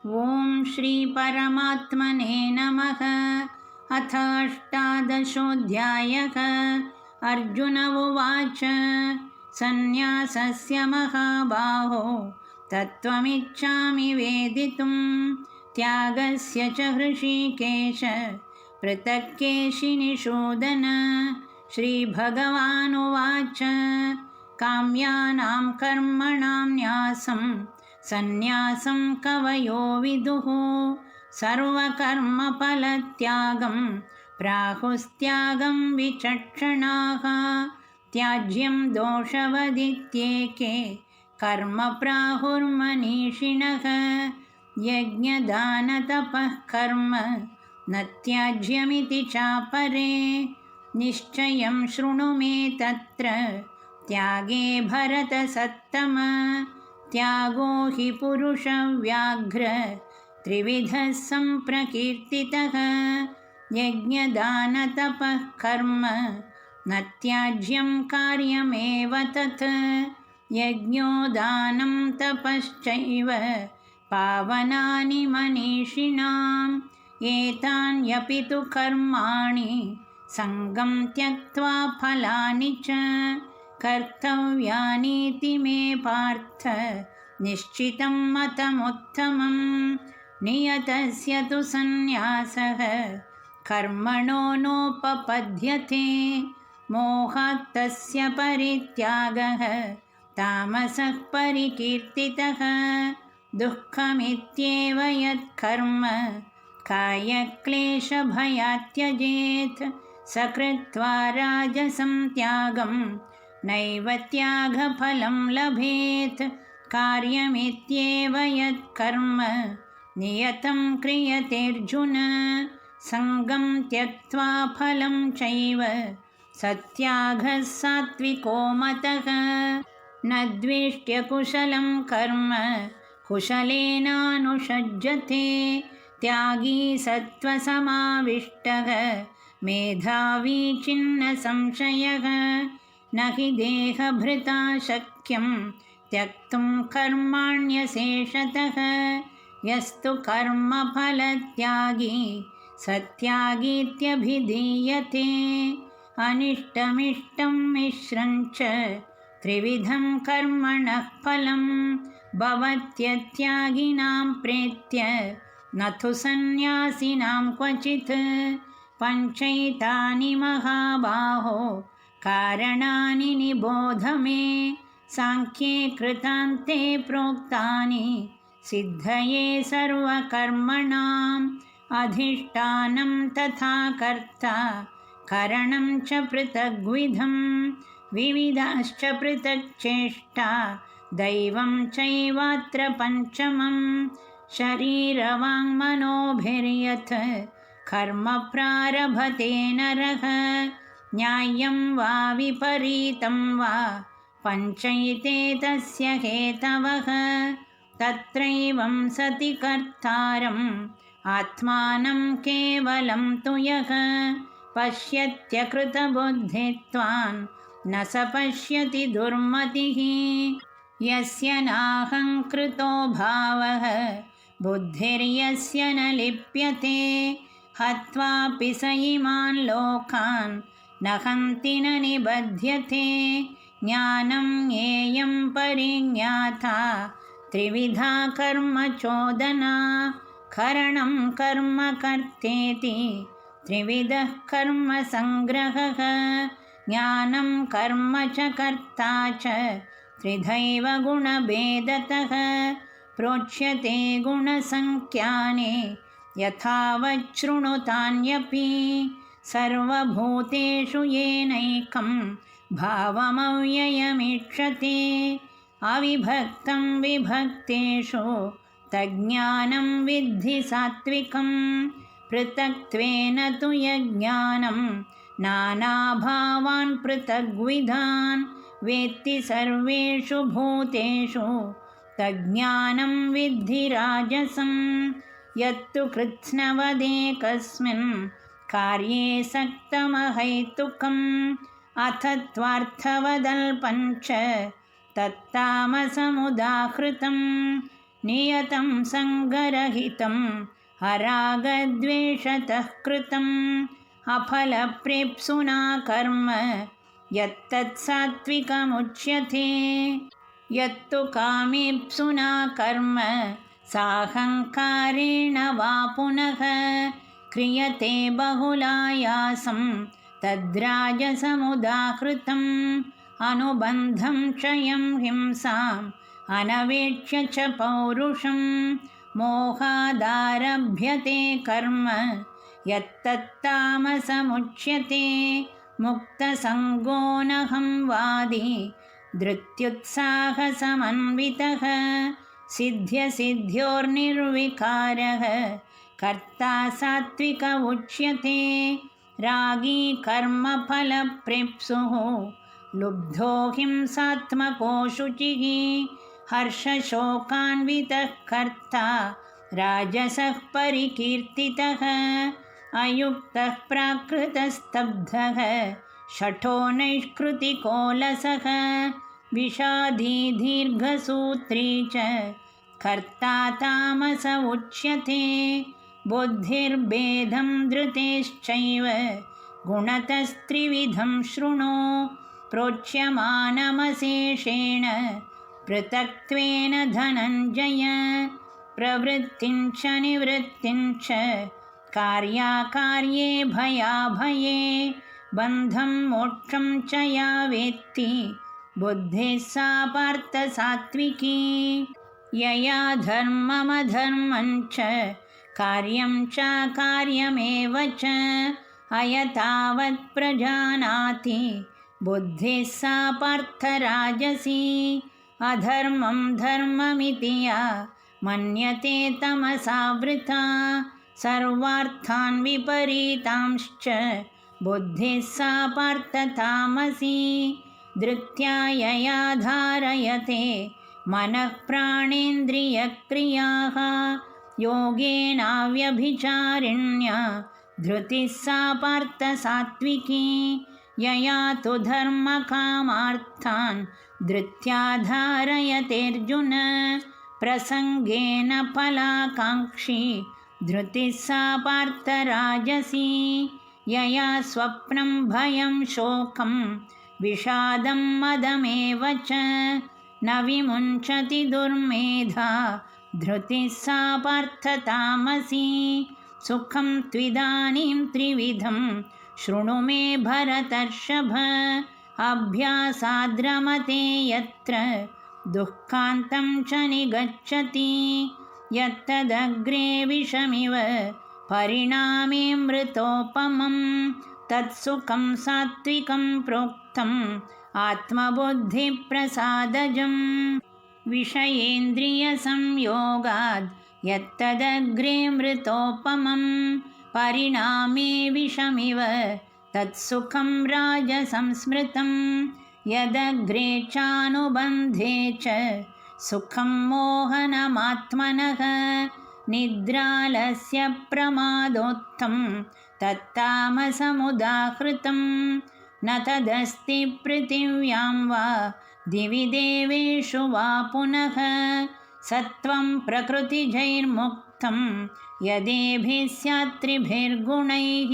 ॐ श्री परमात्मने नमः। अथ अष्टादशोऽध्यायः। अर्जुन उवाच सन्न्यासस्य महाबाहो तत्त्वमिच्छामि वेदितुं त्यागस्य च हृषीकेश पृथक् केशिनिषूदन। श्रीभगवानुवाच काम्यानां कर्मणां न्यासं सन्न्यासं कवयो विदुः सर्वकर्मफलत्यागं प्राहुस्त्यागं विचक्षणाः। त्याज्यं दोषवदित्येके कर्म प्राहुर्मनीषिणः। यज्ञदानतपः कर्म न त्याज्यमिति चापरे निश्चयं शृणु मे तत्र त्यागे भरतसत्तम। त्यागो हि पुरुषव्याघ्र त्रिविधः सम्प्रकीर्तितः। यज्ञदानतपः कर्म न त्याज्यं कार्यमेव तत्। यज्ञो दानं तपश्चैव पावनानि मनीषिणाम्। एतान्यपि तु कर्माणि सङ्गं त्यक्त्वा फलानि च कर्तव्यानीति मे पार्थ निश्चितं मतमुत्तमम्। नियतस्य तु सन्न्यासः कर्मणो नोपपद्यते मोहात् तस्य परित्यागः तामसः परिकीर्तितः। दुःखमित्येव यत्कर्म कायक्लेशभयात् त्यजेत् स कृत्वा राजसं त्यागं नैव त्यागफलं लभेत्। कार्यमित्येव यत्कर्म नियतं क्रियतेऽर्जुन सङ्गं त्यक्त्वा फलं चैव स त्यागः सात्विको मतः। न द्वेष्ट्य कुशलं कर्म कुशलेनानुषज्यते त्यागी सत्त्वसमाविष्टः मेधावी छिन्न संशयः। न हि देहभृता शक्यं त्यक्तुं कर्माण्यशेषतः। यस्तु कर्मफलत्यागी स त्यागीत्यभिधीयते। अनिष्टमिष्टं मिश्रं च त्रिविधं कर्मणः फलं भवत्यत्यागिनां प्रेत्य न तु सन्न्यासिनां क्वचित्। पञ्चैतानि महाबाहो कारणानि निबोध मे साङ्ख्ये कृतान्ते प्रोक्तानि सिद्धये सर्वकर्मणाम्। अधिष्ठानं तथा कर्ता करणं च पृथग्विधं विविधाश्च पृथक् चेष्टा दैवं चैवात्र पञ्चमम्। शरीरवाङ्मनोभिर्यत् कर्म प्रारभते नरः न्याय्यं वा विपरीतं वा पञ्चैते तस्य हेतवः। तत्रैवं सति कर्तारम् आत्मानं केवलं तु यः पश्यत्यकृतबुद्धित्वान् न स पश्यति दुर्मतिः। यस्य नाहङ्कृतो भावः बुद्धिर्यस्य न लिप्यते हत्वापि स इमान् लोकान् न हन्ति न निबध्यते। ज्ञानं ज्ञेयं परिज्ञाता त्रिविधा कर्म चोदना करणं कर्म कर्तेति त्रिविधः कर्म संग्रहः। ज्ञानं कर्म च कर्ता च त्रिधैव गुणभेदतः प्रोच्यते गुणसङ्ख्याने यथावच्छृणुतान्यपि। सर्वभूतेषु येनैकं भावमव्ययमीक्षते अविभक्तं विभक्तेषु तज्ज्ञानं विद्धि सात्विकं। पृथक्त्वेन तु यज्ञानं नानाभावान् पृथग्विधान् वेत्ति सर्वेषु भूतेषु तज्ज्ञानं विद्धि राजसं। यत्तु कृत्स्नवदेकस्मिन् कार्ये सक्तमहैतुकम् अथत्वार्थवदल्पञ्च तत्तामसमुदाहृतम्। नियतं सङ्गरहितम् अरागद्वेषतः कृतम् अफलप्रेप्सुना कर्म यत्तत् सात्विकमुच्यते। यत्तु कामेप्सुना कर्म साहङ्कारेण वा पुनः क्रियते बहुलायासं तद्राजसमुदाहृतम् अनुबन्धं क्षयं हिंसाम् अनवेक्ष्य च पौरुषं मोहादारभ्यते कर्म यत्तत्तामसमुच्यते। मुक्तसङ्गोऽनहं वादी धृत्युत्साहसमन्वितः सिद्ध्यसिद्ध्योर्निर्विकारः कर्ता सात्विक उच्यते। रागी कर्मफलप्रेप्सुः लुब्धो हिंसात्मको शुचिः हर्षशोकान्वितः कर्ता राजसः परिकीर्तितः अयुक्तः प्राकृतस्तब्धः शठो नैष्कृतिकोलसः विषादी दीर्घसूत्री च कर्ता तामस उच्यते। बुद्धिर्भेदं धृतेश्चैव गुणतस्त्रिविधं शृणु प्रोच्यमानमशेषेण पृथक्त्वेन धनञ्जय। प्रवृत्तिं च निवृत्तिं च कार्याकार्ये भयाभये बन्धं मोक्षं च या वेत्ति बुद्धिः सा पार्थ सात्विकी। यया धर्ममधर्मं च कार्यं च कार्यमेव च अयतावत् प्रजानाति बुद्धिः सा पार्थ राजसी। अधर्मं धर्ममिति या मन्यते तमसावृता सर्वार्थान् विपरीतांश्च बुद्धिः सा पार्थ तामसी। धृत्या यया धारयते मनः प्राणेन्द्रियक्रियाः योगेनाव्यभिचारिण्या धृतिः सा पार्थ सात्विकी। यया तु धर्मकामार्थान् धृत्या धारयतेऽर्जुन प्रसङ्गेन फलाकाङ्क्षी धृतिः सा पार्थ राजसी। यया स्वप्नं भयं शोकं विषादं मदमेव च न विमुञ्चति दुर्मेधा धृतिः सा पार्थ तामसी। सुखं त्विदानीं त्रिविधं शृणु मे भरतर्षभ अभ्यासाद्रमते यत्र दुःखान्तं च निगच्छति। यत्तदग्रे विषमिव परिणामेऽमृतोपमं तत्सुखं सात्विकं प्रोक्तम् आत्मबुद्धिप्रसादजम्। विषयेन्द्रियसंयोगाद् यत्तदग्रे मृतोपमं परिणामे विषमिव तत्सुखं राजसंस्मृतं। यदग्रे चानुबन्धे च सुखं मोहनमात्मनः निद्रालस्य प्रमादोत्थं तत्तामसमुदाहृतं। न तदस्ति पृथिव्यां वा दिवि देवेषु वा पुनः सत्वं प्रकृतिजैर्मुक्तं यदेभिः स्यात् त्रिभिर्गुणैः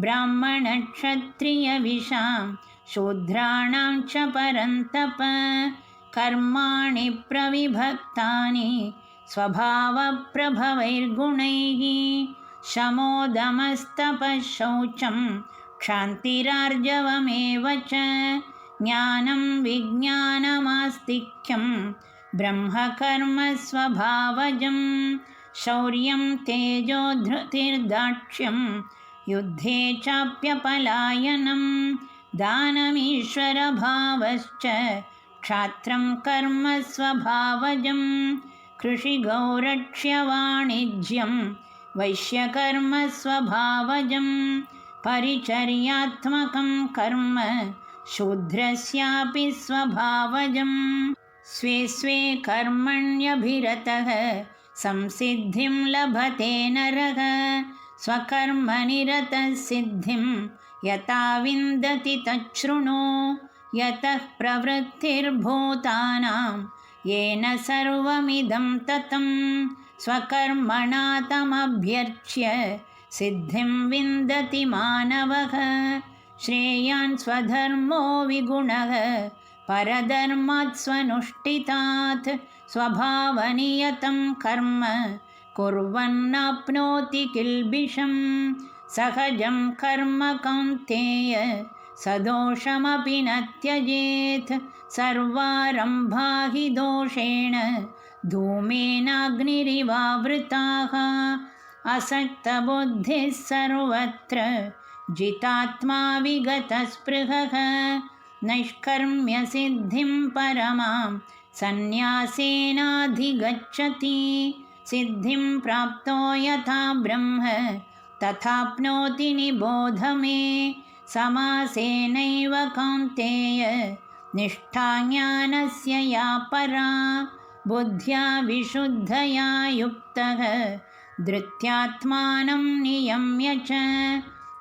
ब्राह्मणक्षत्रियविषां शूद्राणां च परन्तप कर्माणि प्रविभक्तानि स्वभावप्रभवैर्गुणैः शमोदमस्तपः शौचं क्षान्तिरार्जवमेव च ज्ञानं विज्ञानमास्तिक्यं ब्रह्मकर्म स्वभावजं शौर्यं तेजो धृतिर्दाक्ष्यं युद्धे चाप्यपलायनं दानमीश्वरभावश्च क्षात्रं कर्म स्वभावजं कृषिगौरक्ष्यवाणिज्यं वैश्यकर्म स्वभावजं परिचर्यात्मकं कर्म शूद्रस्यापि स्वभावजं स्वे स्वे कर्मण्यभिरतः संसिद्धिं लभते नरः स्वकर्मनिरतः सिद्धिं यथा विन्दति तच्छृणु यतः प्रवृत्तिर्भूतानां येन सर्वमिदं ततं स्वकर्मणा तमभ्यर्च्य सिद्धिं विन्दति मानवः श्रेयान् स्वधर्मो विगुणः परधर्मात् स्वनुष्ठितात् स्वभावनियतं कर्म कुर्वन्नाप्नोति किल्बिषम् सहजं कर्म कौन्तेय सदोषमपि न त्यजेत् सर्वारम्भा हि दोषेण धूमेनाग्निरिवावृताः असक्तबुद्धिः सर्वत्र जितात्मा विगतस्पृहः नैष्कर्म्यसिद्धिं परमां सन्न्यासेनाधिगच्छति सिद्धिं प्राप्तो यथा ब्रह्म तथाप्नोति निबोध मे समासेनैव कौन्तेय निष्ठा ज्ञानस्य या परा बुद्ध्या विशुद्धया युक्तः धृत्यात्मानं नियम्य च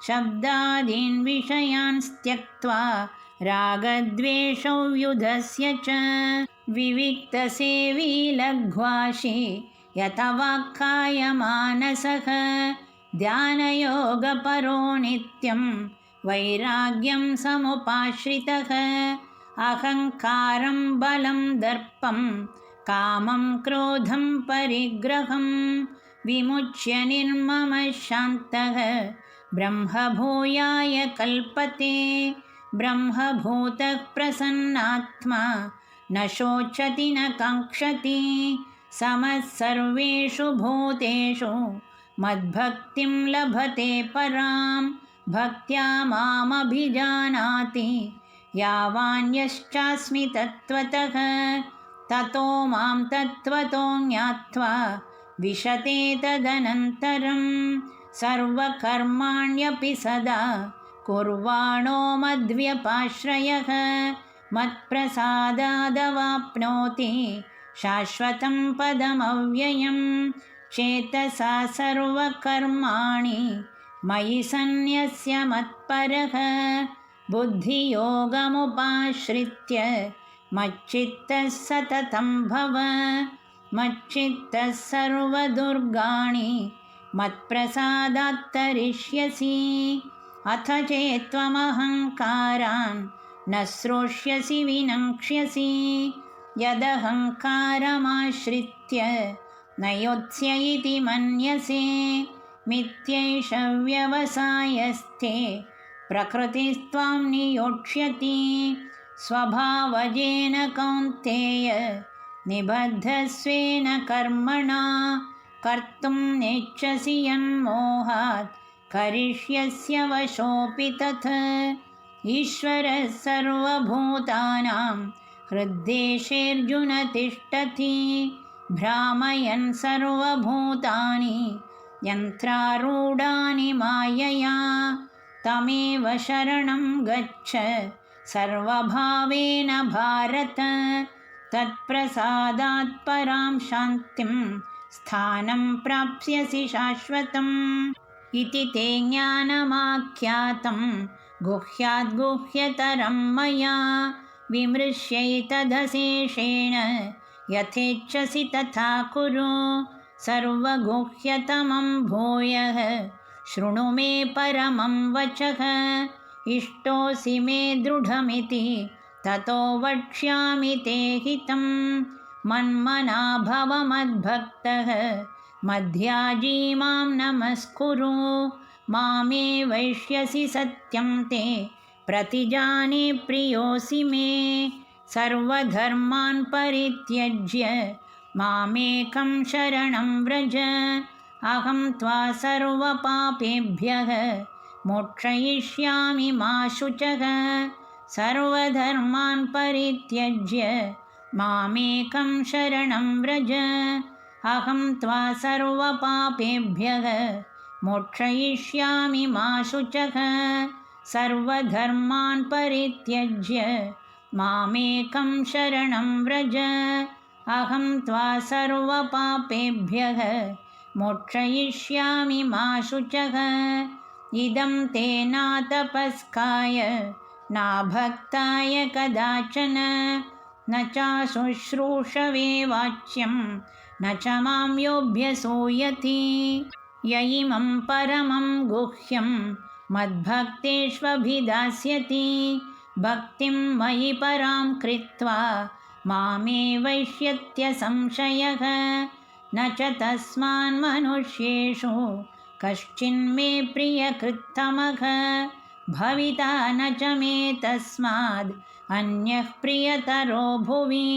शब्दादीन् विषयान् त्यक्त्वा रागद्वेषौ युधस्य च विविक्तसेवी लघ्वाशी यतवाक्कायमानसः ध्यानयोगपरो नित्यं वैराग्यं समुपाश्रितः अहङ्कारं बलं दर्पं कामं क्रोधं परिग्रहं विमुच्य निर्ममः शान्तः ब्रह्मभूयाय कल्पते ब्रह्मभूतः प्रसन्नात्मा न शोचति न काङ्क्षति समः सर्वेषु भूतेषु मद्भक्तिं लभते परां भक्त्या मामभिजानाति यावान्यश्चास्मि तत्त्वतः ततो मां तत्त्वतो ज्ञात्वा विशते तदनन्तरं सर्वकर्माण्यपि सदा कुर्वाणो मद्व्यपाश्रयः मत्प्रसादादवाप्नोति शाश्वतं पदमव्ययं चेतसा सर्वकर्माणि मयि सन्न्यस्य मत्परः बुद्धियोगमुपाश्रित्य मच्चित्तः सततं भव मच्चित्तः सर्वदुर्गाणि मत्प्रसादात् तरिष्यसि अथ चेत्त्वमहङ्कारान् न श्रोष्यसि विनङ्क्ष्यसि यदहङ्कारमाश्रित्य न योत्स्य इति मन्यसे मिथ्यैष व्यवसायस्ते प्रकृतिस्त्वां नियोक्ष्यति स्वभावजेन कौन्तेय निबद्धस्वेन कर्मणा कर्तुं नेच्छसि यन्मोहात् करिष्यस्य वशोऽपि तत् ईश्वरः सर्वभूतानां हृद्देशेऽर्जुन तिष्ठति भ्रामयन् सर्वभूतानि यन्त्रारूढानि मायया तमेव शरणं गच्छ सर्वभावेन भारत तत्प्रसादात् परां शान्तिं स्थानं प्राप्स्यसि शाश्वतम् इति ते ज्ञानमाख्यातं गुह्याद् गुह्यतरं मया विमृश्यैतदशेषेण यथेच्छसि तथा कुरु सर्वगुह्यतमं भूयः शृणु मे परमं वचः इष्टोऽसि मे दृढमिति ततो वक्ष्यामि ते हितं मन्मना भव मद्भक्तः मध्याजी मां नमस्कुरु मामे वैष्यसि सत्यं ते प्रतिजाने प्रियोऽसि मे सर्वधर्मान् परित्यज्य मामेकं शरणं व्रज अहं त्वा सर्वपापेभ्यः मोक्षयिष्यामि मा शुचः सर्वधर्मान् परित्यज्य मामेकं शरणं व्रज अहं त्वा सर्वपापेभ्यः मोक्षयिष्यामि मा शुचः सर्वधर्मान् परित्यज्य मामेकं शरणं व्रज अहं त्वा सर्वपापेभ्यः मोक्षयिष्यामि मा शुचः इदं ते नातपस्काय नाभक्ताय कदाचन न चाशुश्रूषवे वाच्यं न च मां योऽभ्यसूयति य इमं परमं गुह्यं मद्भक्तेष्वभिधास्यति भक्तिं मयि परां कृत्वा मामे वैष्यत्यसंशयः न च तस्मान्मनुष्येषु कश्चिन्मे प्रियकृत्तमः भविता न च मे तस्माद् अन्यः प्रियतरो भुवि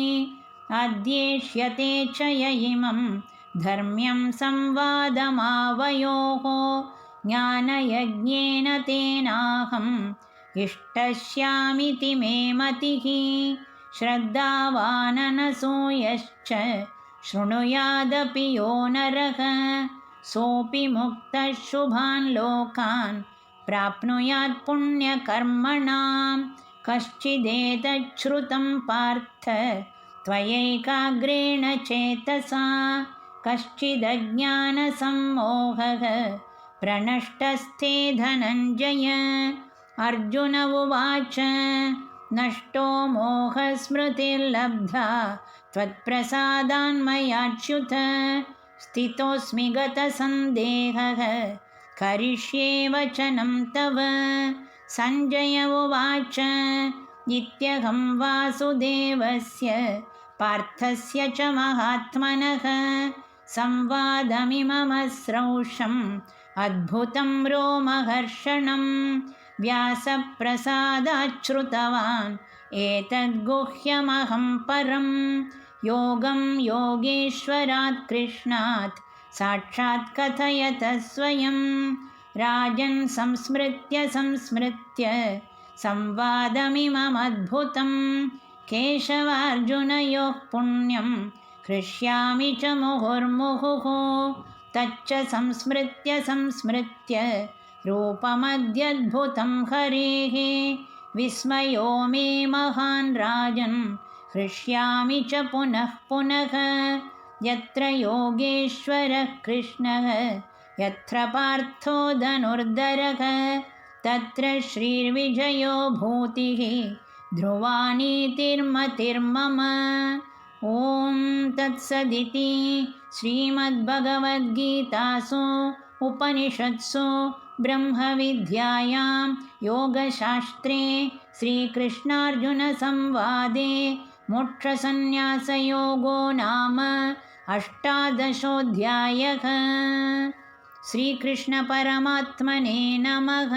अद्येष्यते च य इमं धर्म्यं संवादमावयोः ज्ञानयज्ञेन तेनाहम् इष्टस्यामिति मे मतिः श्रद्धावाननसूयश्च शृणुयादपि यो नरः सोऽपि मुक्तः शुभान् लोकान् प्राप्नुयात् पुण्यकर्मणां कश्चिदेतच्छ्रुतं पार्थ त्वयैकाग्रेण चेतसा कश्चिदज्ञानसम्मोहः प्रणष्टस्ते धनञ्जय अर्जुन उवाच नष्टो मोहस्मृतिर्लब्धा त्वत्प्रसादान्मयाच्युत स्थितोऽस्मि गतसन्देहः करिष्ये वचनं तव सञ्जय उवाच इत्यहं वासुदेवस्य पार्थस्य च महात्मनः संवादमिममश्रौषम् अद्भुतं रोमहर्षणं व्यासप्रसादाच्छ्रुतवान् एतद्गुह्यमहं परं योगं योगेश्वरात् कृष्णात् साक्षात् कथयतः स्वयं राजन् संस्मृत्य संवादमिममद्भुतं केशवार्जुनयोः पुण्यं हृष्यामि च मुहुर्मुहुः तच्च संस्मृत्य रूपमद्यद्भुतं हरेः विस्मयो मे महान् राजन् हृष्यामि च पुनः पुनः यत्र योगेश्वरः कृष्णः यत्र पार्थो धनुर्धरः तत्र श्रीर्विजयो भूतिः ध्रुवा नीतिर्मतिर्मम ॐ तत्सदिति श्रीमद्भगवद्गीतासु उपनिषत्सु ब्रह्मविद्यायां योगशास्त्रे श्रीकृष्णार्जुनसंवादे मोक्षसंन्यासयोगो नाम 18 श्रीकृष्णपरमात्मने नमः।